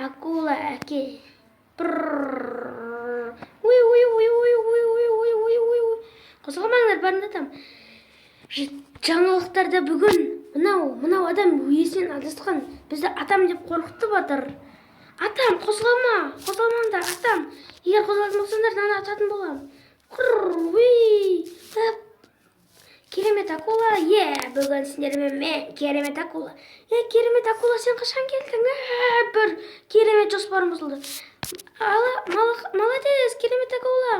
Акула әке. Қозғалмаңдар, барында там. Жаңалықтарда бүгін мынау адам есінен адасқан. Бізді атам деп қорқытып жатыр. Атам, қозғалмаңдар, атам. Егер қозғалатын болсаңдар, наны ататын болам. Керемет акула, бүгін сендермен мен керемет акула. Керемет акула, сен қашан келдің? Бір керемет жоспарым бұзылды. Молодец, керемет акула.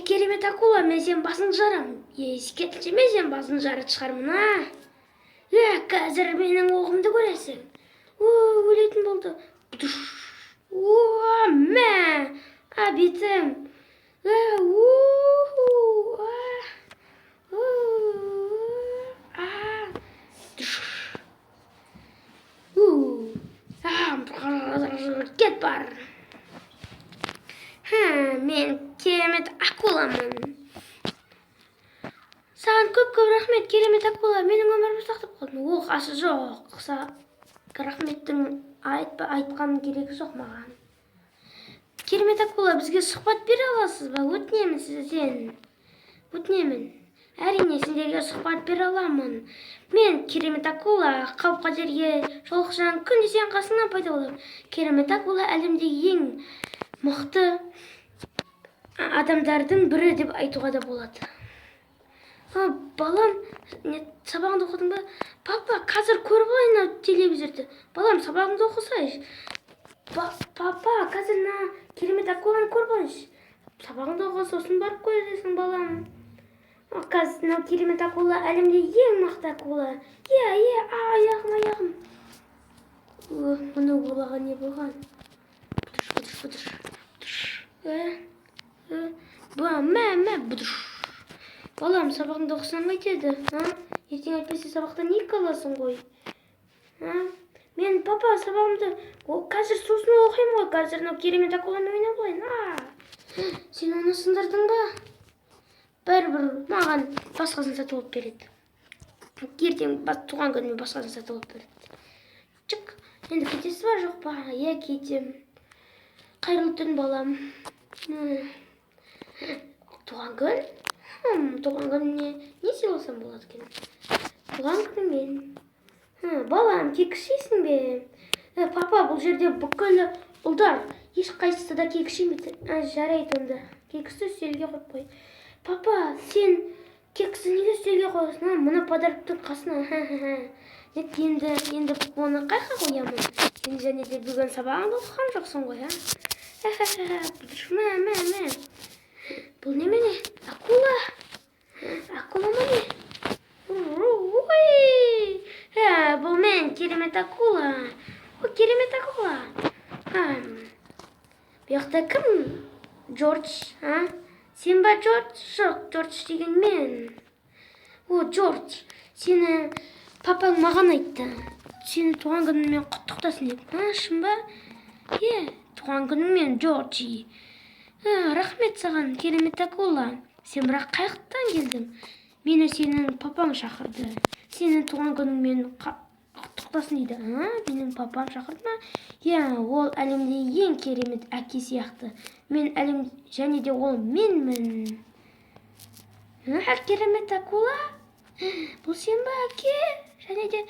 Керемет акула, мен сен басын жарам. Ескертілші, мен сен басын жарып шығармын. Қазір менің оғымды көресің. Өлетін болды. Бетім. Кет бар. Мен керемет акуламын. Саған көп рахмет, керемет акула. Менің өмірімді сақтап қалдың. Қасы жоқ. Рахметтің айтқан керегі жоқ маған. Керемет акула, бізге сұхбат бере аласыз ба? Өтінемін сізден. Өтінемін. Әрине, сендерге сұхбат бере аламын. Мен керемет акула, қауіп-қатерге жолықсаң күнде сен қасыңнан пайда боламын. Керемет акула әлемдегі ең мықты адамдардың бірі деп айтуға да болады. Балам, сабағыңды оқыдың ба? Папа, қазір көріп алайын телевизорды. Балам, сабағыңды оқысайшы. Папа, қазір керемет акуланы көріп алайыншы. Сабағыңды оқы, сосын барып көресің, балам. Қазір керемет акула әлемде ең мықты акула. Аяғым. Мұны олаған не болған? Балам, сабағыңды оқысаң қайтеді? Ертең әйтпесе сабақта не қаласың ғой? Мен, папа, сабағымды қазір сосын оқимын ғой, қазір керемет акуламен ойнап алайын. Сен оны сындырдың ба? Бәрібір маған басқасын сатып алып береді. Ертең туған күніме басқасын сатып алып береді. Чық, енді кетесіз ба жоқ па? Кетем. Қайырлы түн, балам. Туған күн? Туған күніне не сыйласам болады екен? Туған күніңмен. Балам, кекіс жейсің бе? Папа, бұл жерде бүкіл ұлдар. Ешқайсысы да кекіс жемейді. Жарайды онда. Кекісті үстелге қойып қой. Папа, сен кексі неге үстелге қойасың? Мұны подарктың қасына. Енді оны қайқа қоямын? Сен және де бүгін сабағыңды оқыған жоқсың ғой, Бұл немене? Акула? Акула ма не? Бұл мен керемет акула. Керемет акула. Бұяқта кім? Джордж, Сен ба Джордж? Жоқ, Джордж деген мен. Джордж, сені папаң маған айтты. Сені туған күніңмен құттықтасын деп. Шын ба? Туған күніңмен, Джорджи. Рахмет саған, керемет акула. Сен бірақ қайықтан келдің. Мені сенің папаң шақырды. Сенің туған күніңмен құттықтасын дейді. Менің папам шақырды ма? Ол әлемде ең керемет әке сияқты. Мен әлем және де ол менмін. Керемет акула? Бұл сен ба әке? Және де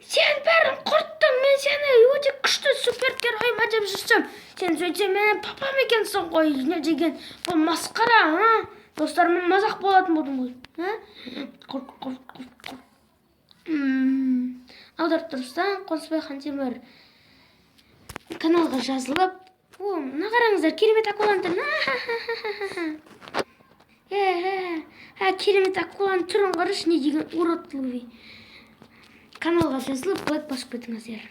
сен бәрін құрттың. Мен сені өте күшті супергеройма деп жүрсем. Сен сөйтсем менің папам екенсің ғой. Не деген бұл масқара, Достарыммен мазақ болатын болдың ғой. Аударып тұрсаң, Қонысбай Хантемір каналға жазылып, мына қараңыздар, керемет акуланың түрін. Керемет акуланың түрін қарашы, не деген уродтлығы. Каналға жазылып, лайк басып кетіңіздер.